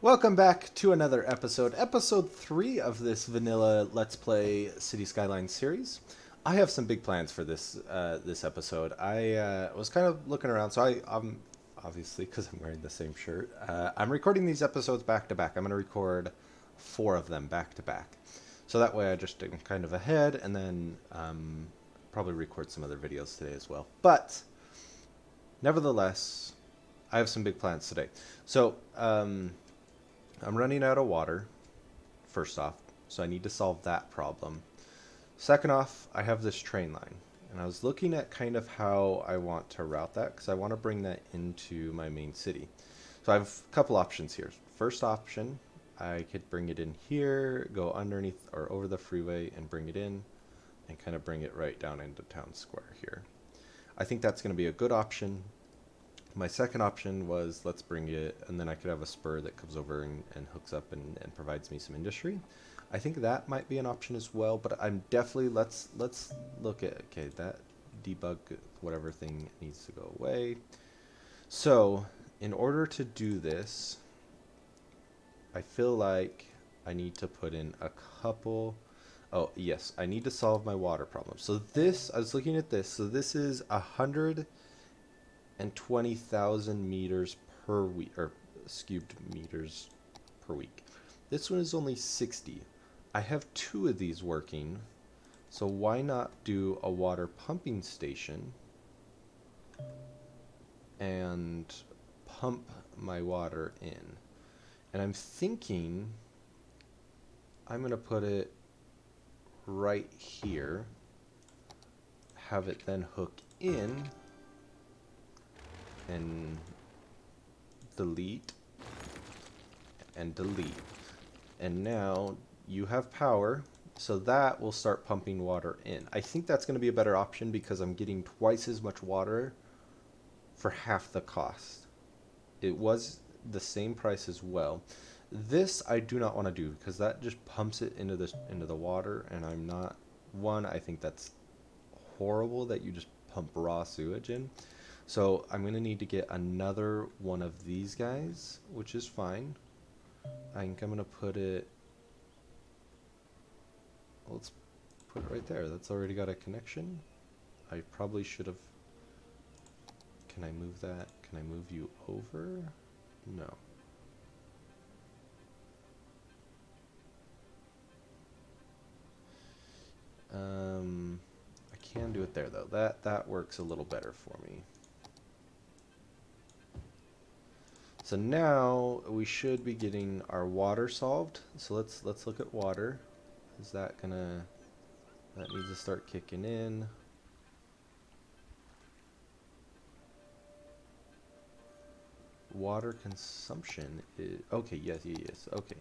Welcome back to another episode 3 of this vanilla Let's Play City Skylines series. I have some big plans for this episode. I was kind of looking around, so I'm obviously, because I'm wearing the same shirt, I'm recording these episodes back to back. I'm going to record 4 of them back to back. So that way I just am kind of ahead, and then probably record some other videos today as well. But, nevertheless, I have some big plans today. So, I'm running out of water, first off, so I need to solve that problem. Second off, I have this train line, and I was looking at kind of how I want to route that, because I want to bring that into my main city. So I have a couple options here. First option, I could bring it in here, go underneath or over the freeway and bring it in, and kind of bring it right down into town square here. I think that's going to be a good option. My second option was let's bring it, and then I could have a spur that comes over and hooks up and provides me some industry. I think that might be an option as well, but I'm definitely, let's look at, okay, that debug whatever thing needs to go away. So, in order to do this, I feel like I need to put in a couple, oh yes, I need to solve my water problem. So this, I was looking at this, so this is 120,000 meters per week, or cubed meters per week. This one is only 60. I have 2 of these working, so why not do a water pumping station and pump my water in? And I'm thinking I'm going to put it right here, have it then hook in, and delete and delete, and now you have power, so that will start pumping water in. I think that's going to be a better option because I'm getting twice as much water for half the cost. It was the same price as well. This I do not want to do because that just pumps it into the water, and I'm not, one, I think that's horrible that you just pump raw sewage in. So I'm going to need to get another one of these guys, which is fine. I think I'm going to put it, let's put it right there. That's already got a connection. I probably should have, can I move that? Can I move you over? No. I can do it there though. That works a little better for me. So now we should be getting our water solved. So let's look at water. Is that gonna, that needs to start kicking in. Water consumption is okay. Yes, okay.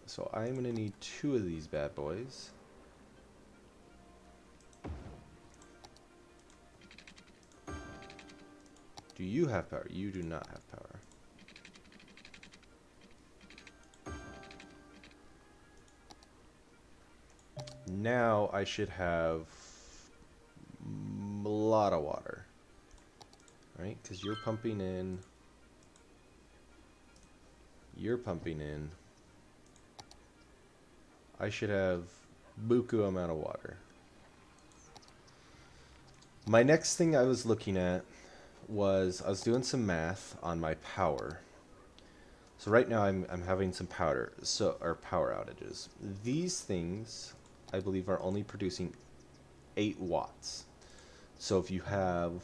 So I'm gonna need 2 of these bad boys. Do you have power? You do not have power. Now I should have a lot of water, right? Because you're pumping in. You're pumping in. I should have buku amount of water. My next thing I was looking at was I was doing some math on my power. So right now I'm having some power outages. These things I believe are only producing 8 watts. So if you have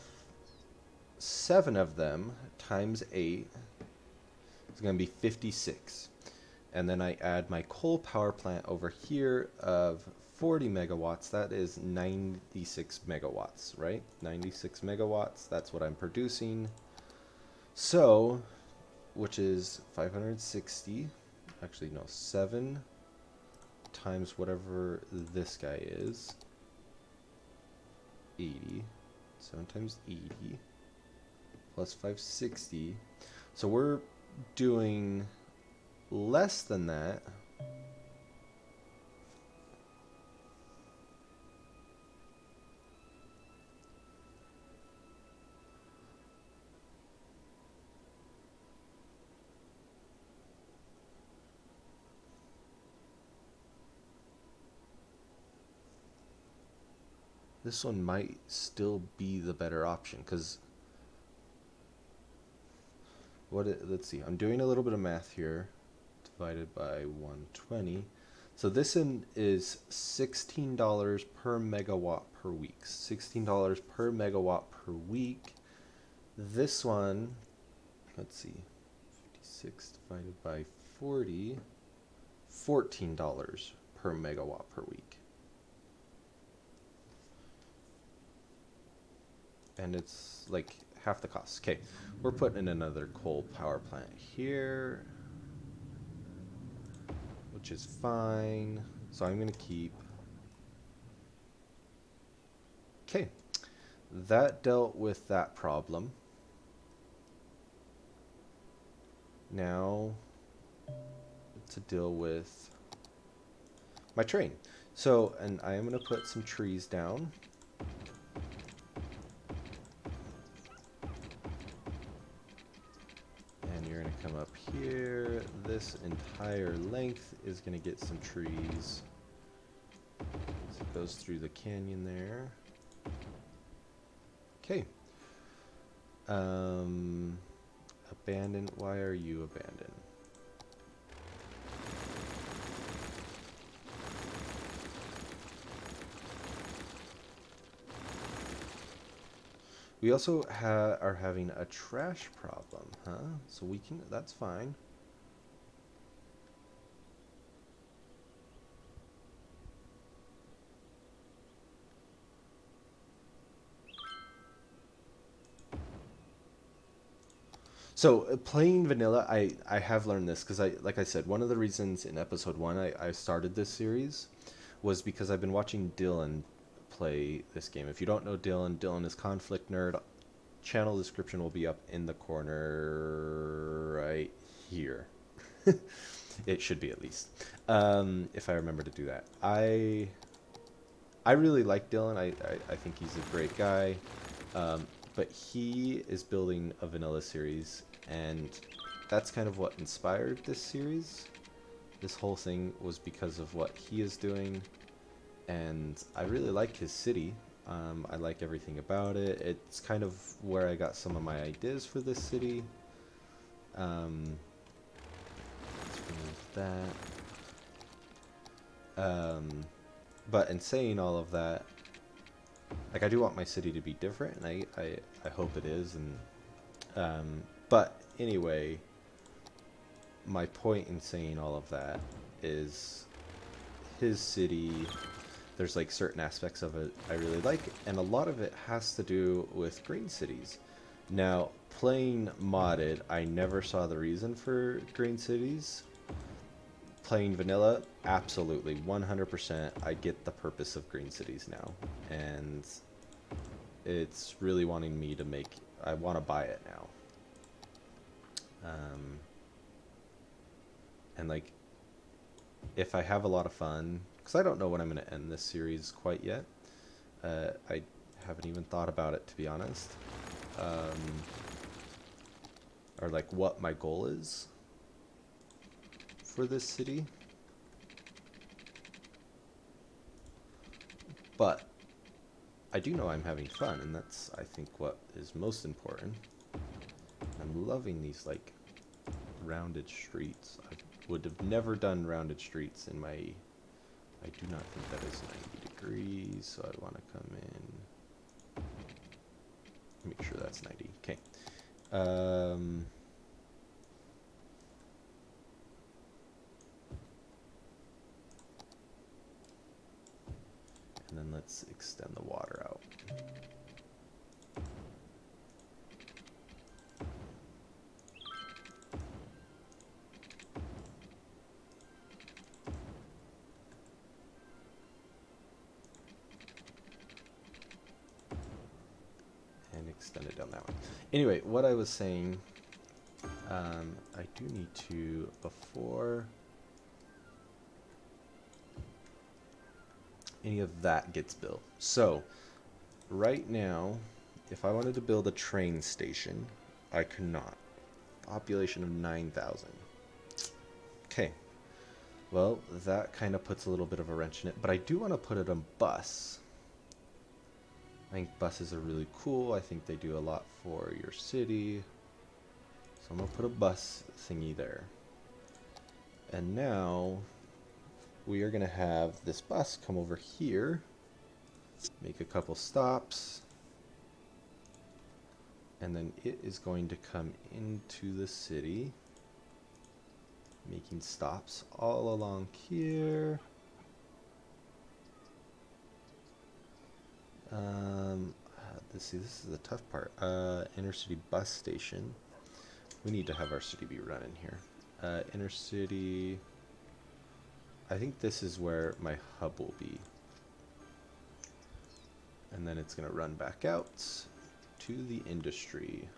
7 of them times 8, it's going to be 56. And then I add my coal power plant over here of 40 megawatts. That is 96 megawatts, right? 96 megawatts. That's what I'm producing. So, which is 560. Actually, no, 7 times whatever this guy is. 80. 7 times 80 plus 560. So we're doing less than that. this one might still be the better option, because let's see, I'm doing a little bit of math here. Divided by 120. So this one is $16 per megawatt per week. $16 per megawatt per week. This one, let's see, 56 divided by 40, $14 per megawatt per week. And it's like half the cost. Okay, we're putting in another coal power plant here, which is fine. So I'm going to keep. Okay, that dealt with that problem. Now to deal with my train. So, and I am going to put some trees down. And you're going to come up here. This entire length is going to get some trees. So it goes through the canyon there. Okay. Abandoned. Why are you abandoned? We also are having a trash problem, huh? So we can, that's fine. So playing vanilla, I have learned this because like I said, one of the reasons in episode 1 I started this series was because I've been watching Dylan play this game. If you don't know Dylan is Conflict Nerd. Channel description will be up in the corner right here. It should be, at least, if I remember to do that. I really like Dylan. I think he's a great guy, but he is building a vanilla series, and that's kind of what inspired this series. This whole thing was because of what he is doing, and I really like his city. I like everything about it. It's kind of where I got some of my ideas for this city. Let's remove that. But in saying all of that, like, I do want my city to be different, and I hope it is. And but anyway, my point in saying all of that is his city. There's like certain aspects of it I really like, and a lot of it has to do with green cities. Now, playing modded, I never saw the reason for green cities. Playing vanilla, absolutely, 100%, I get the purpose of green cities now, and it's really wanting me to make, I want to buy it now. And like, if I have a lot of fun, because I don't know when I'm going to end this series quite yet. I haven't even thought about it, to be honest. Or like what my goal is for this city. But I do know I'm having fun, and that's, I think, what is most important. I'm loving these like rounded streets. I would have never done rounded streets in my... I do not think that is 90 degrees, so I want to come in. Make sure that's 90. Okay. And then let's extend the water out. Extend it down that way. Anyway, what I was saying, I do need to, before any of that gets built. So, right now, if I wanted to build a train station, I could not. Population of 9,000. Okay. Well, that kind of puts a little bit of a wrench in it, but I do want to put it on bus. I think buses are really cool. I think they do a lot for your city. So I'm going to put a bus thingy there. And now we are going to have this bus come over here, make a couple stops, and then it is going to come into the city, making stops all along here. This is the tough part. Inner city bus station. We need to have our city be running here. Inner city. I think this is where my hub will be. And then it's going to run back out to the industry.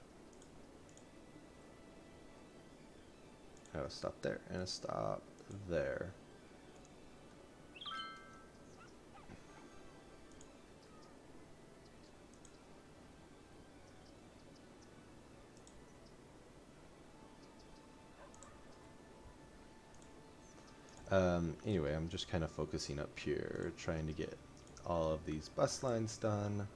Oh, stop there and a stop there. Anyway, I'm just kind of focusing up here, trying to get all of these bus lines done.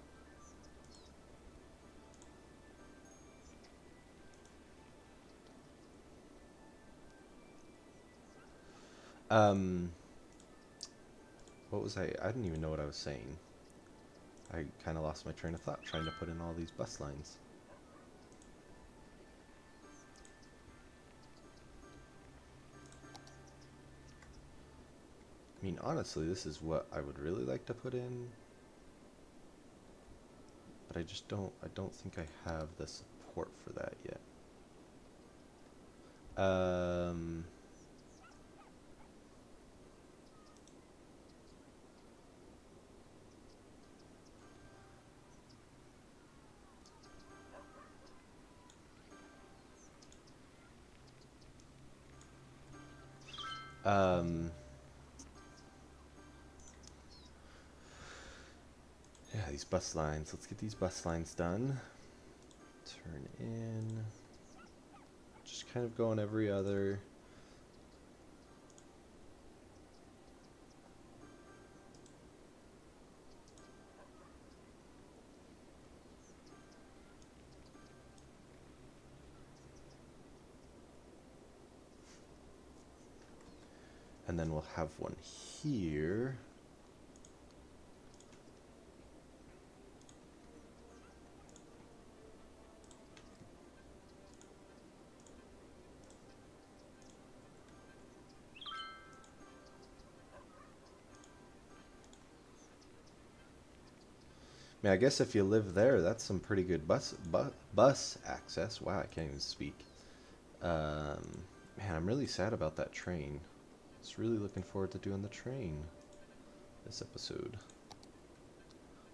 What was I didn't even know what I was saying. I kind of lost my train of thought trying to put in all these bus lines. I mean, honestly, this is what I would really like to put in. But I don't think I have the support for that yet. Yeah, these bus lines. Let's get these bus lines done. Turn in. Just kind of going every other. And then we'll have one here. I mean, I guess if you live there, that's some pretty good bus access. Wow, I can't even speak. Man, I'm really sad about that train. I was really looking forward to doing the train this episode.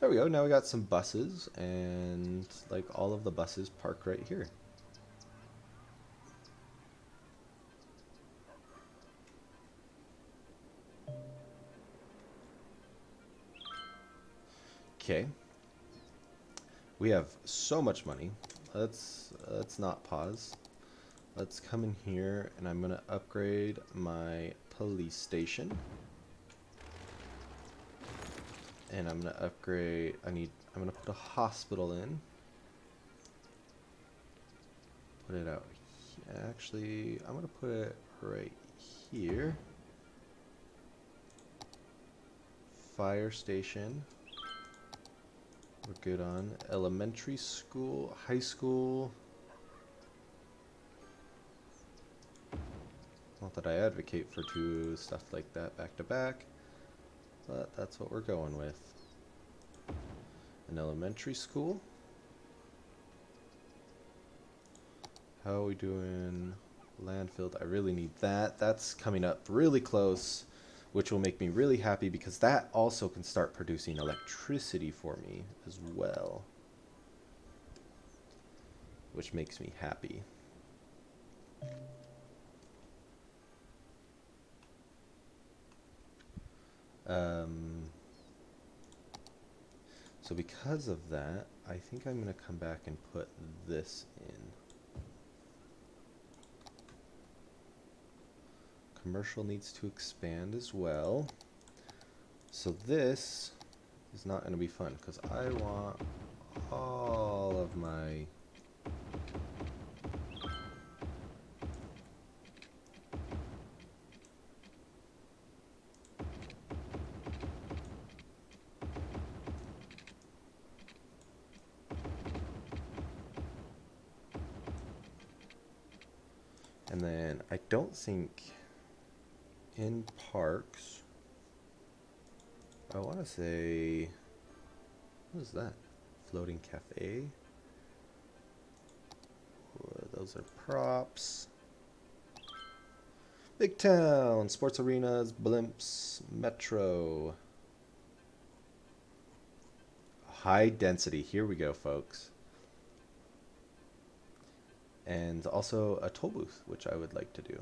There we go. Now we got some buses, and like all of the buses park right here. Okay. We have so much money. Let's not pause. Let's come in here, and I'm gonna upgrade my police station. And I'm gonna upgrade. I'm gonna put a hospital in. Put it out. Actually, I'm gonna put it right here. Fire station. We're good on elementary school, high school. Not that I advocate for two stuff like that back to back, but that's what we're going with. An elementary school. How are we doing? Landfill. I really need that. That's coming up really close, which will make me really happy because that also can start producing electricity for me as well, which makes me happy. So because of that, I think I'm going to come back and put this in. Commercial needs to expand as well. So this is not going to be fun because I want all of my and then I don't think in parks, I want to say, what is that? Floating cafe? Those are props. Big town, sports arenas, blimps, metro. High density, here we go, folks. And also a toll booth, which I would like to do.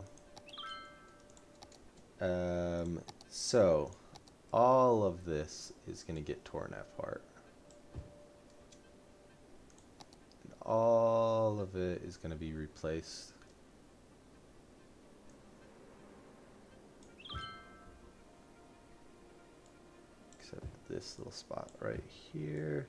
So all of this is going to get torn apart. And all of it is going to be replaced. Except this little spot right here.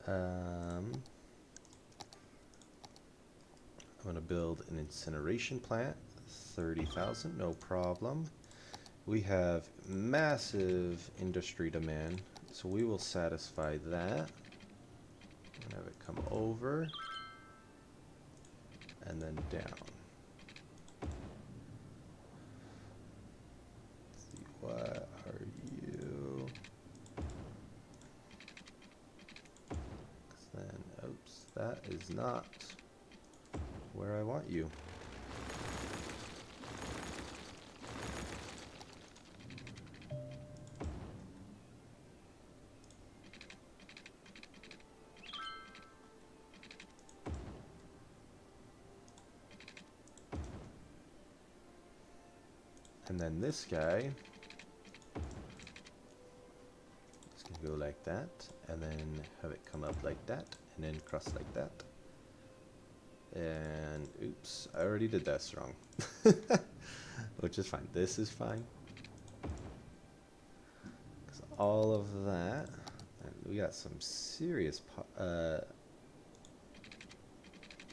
I'm going to build an incineration plant, 30,000, no problem. We have massive industry demand, so we will satisfy that. And have it come over and then down. Let's see, what are you? Then, oops, that is not where I want you. And then this guy is going to go like that, and then have it come up like that, and then cross like that. And oops, I already did that wrong. Which is fine. This is fine. Because all of that, and we got some serious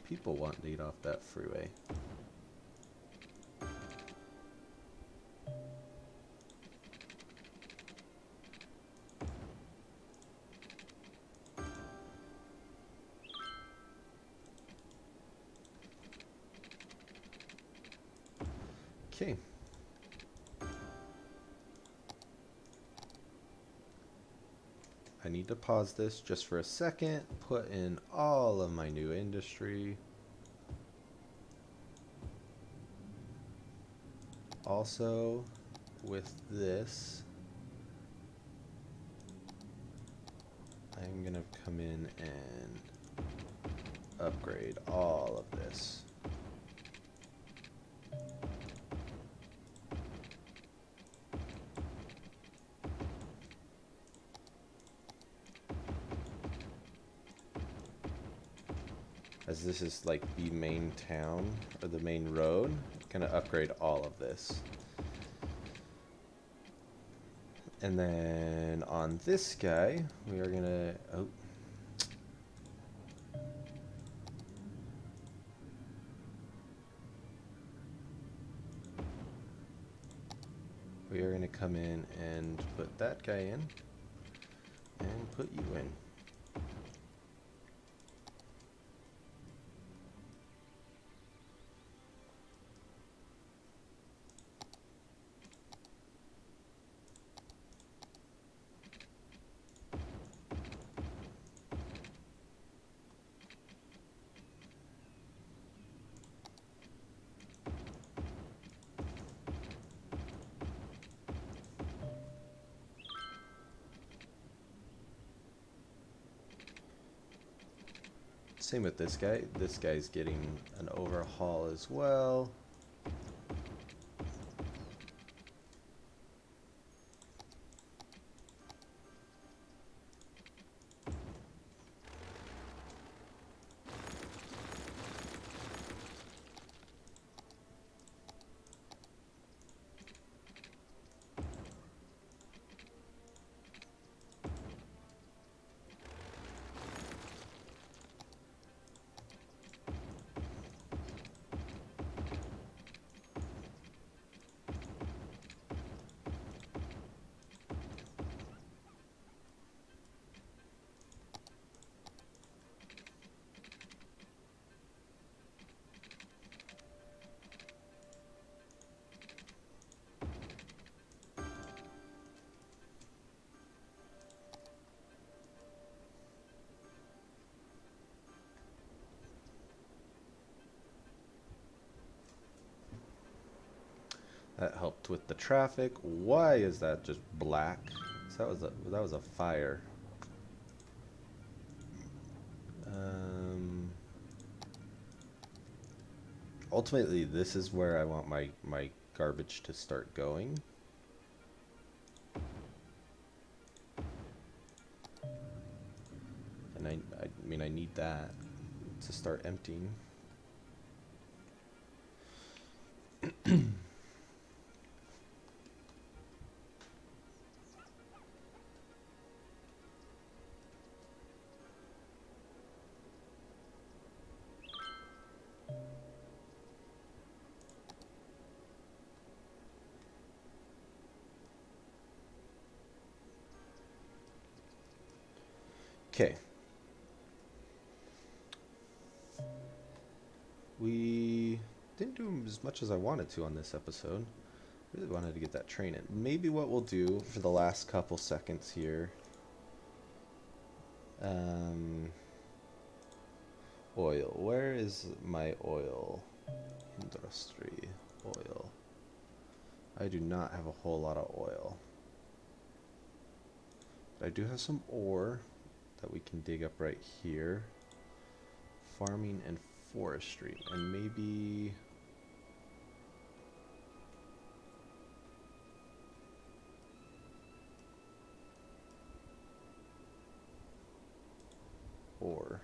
people wanting to get off that freeway. Okay. I need to pause this just for a second, put in all of my new industry. Also, with this, I'm gonna come in and upgrade all of this. As this is like the main town or the main road, gonna upgrade all of this. And then on this guy, we are gonna, oh. We are gonna come in and put that guy in and put you in. Same with this guy. This guy's getting an overhaul as well. That helped with the traffic. Why is that just black? So that was a fire. Ultimately, this is where I want my garbage to start going. And I mean, I need that to start emptying. Okay. We didn't do as much as I wanted to on this episode. Really wanted to get that train in. Maybe what we'll do for the last couple seconds here. Oil. Where is my oil? Industry. Oil. I do not have a whole lot of oil. But I do have some ore that we can dig up right here. Farming and forestry. And maybe... ore.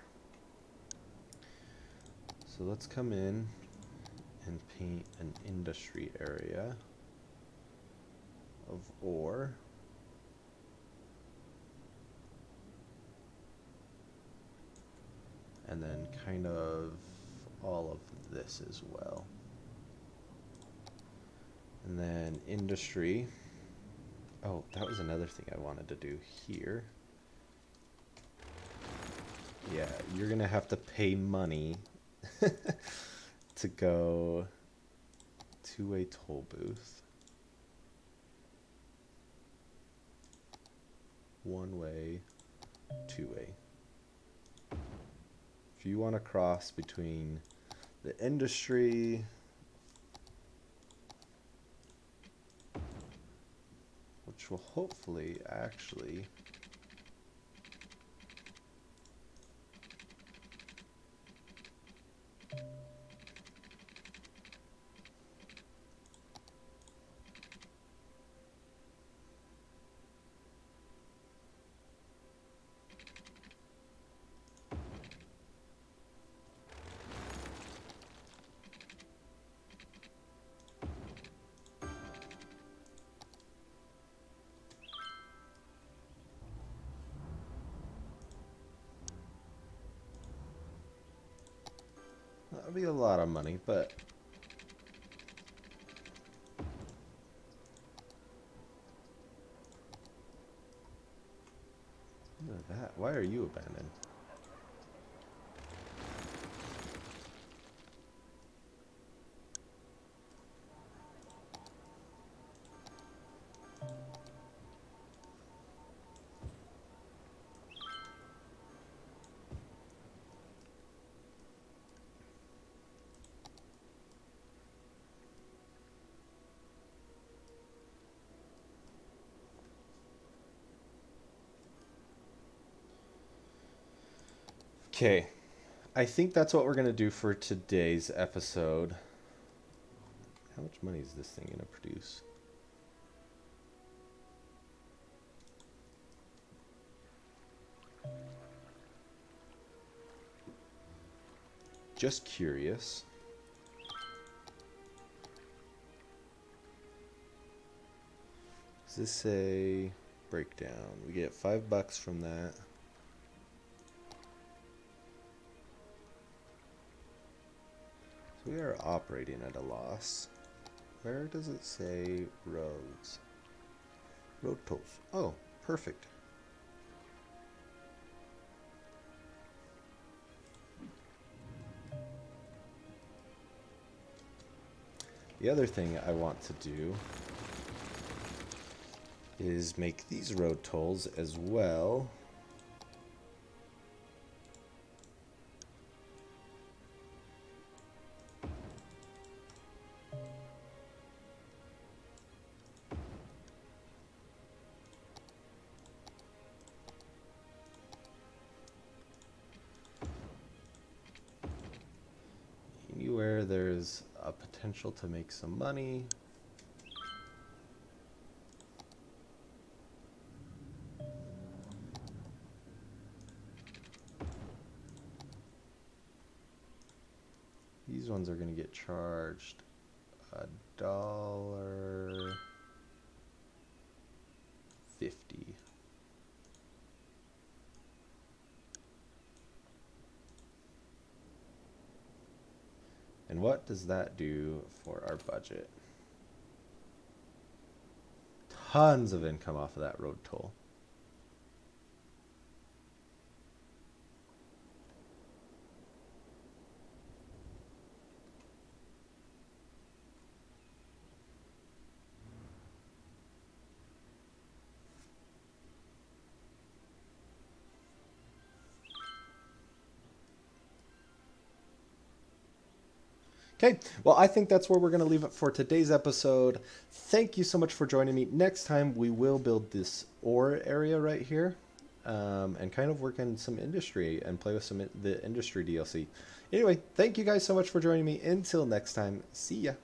So let's come in and paint an industry area of ore. And then kind of all of this as well. And then industry. Oh, that was another thing I wanted to do here. Yeah, you're gonna have to pay money to go to a toll booth. One way, two way. If you want to cross between the industry, which will hopefully actually that would be a lot of money, but look at that. Why are you abandoned? Okay, I think that's what we're going to do for today's episode. How much money is this thing going to produce? Just curious. Does this say breakdown? We get $5 from that. So we are operating at a loss. Where does it say roads? Road tolls. Oh, perfect. The other thing I want to do is make these road tolls as well. Anywhere there's a potential to make some money. These ones are going to get charged $1.50. And what does that do for our budget? Tons of income off of that road toll. Okay, well, I think that's where we're going to leave it for today's episode. Thank you so much for joining me. Next time, we will build this ore area right here and kind of work in some industry and play with the industry DLC. Anyway, thank you guys so much for joining me. Until next time, see ya.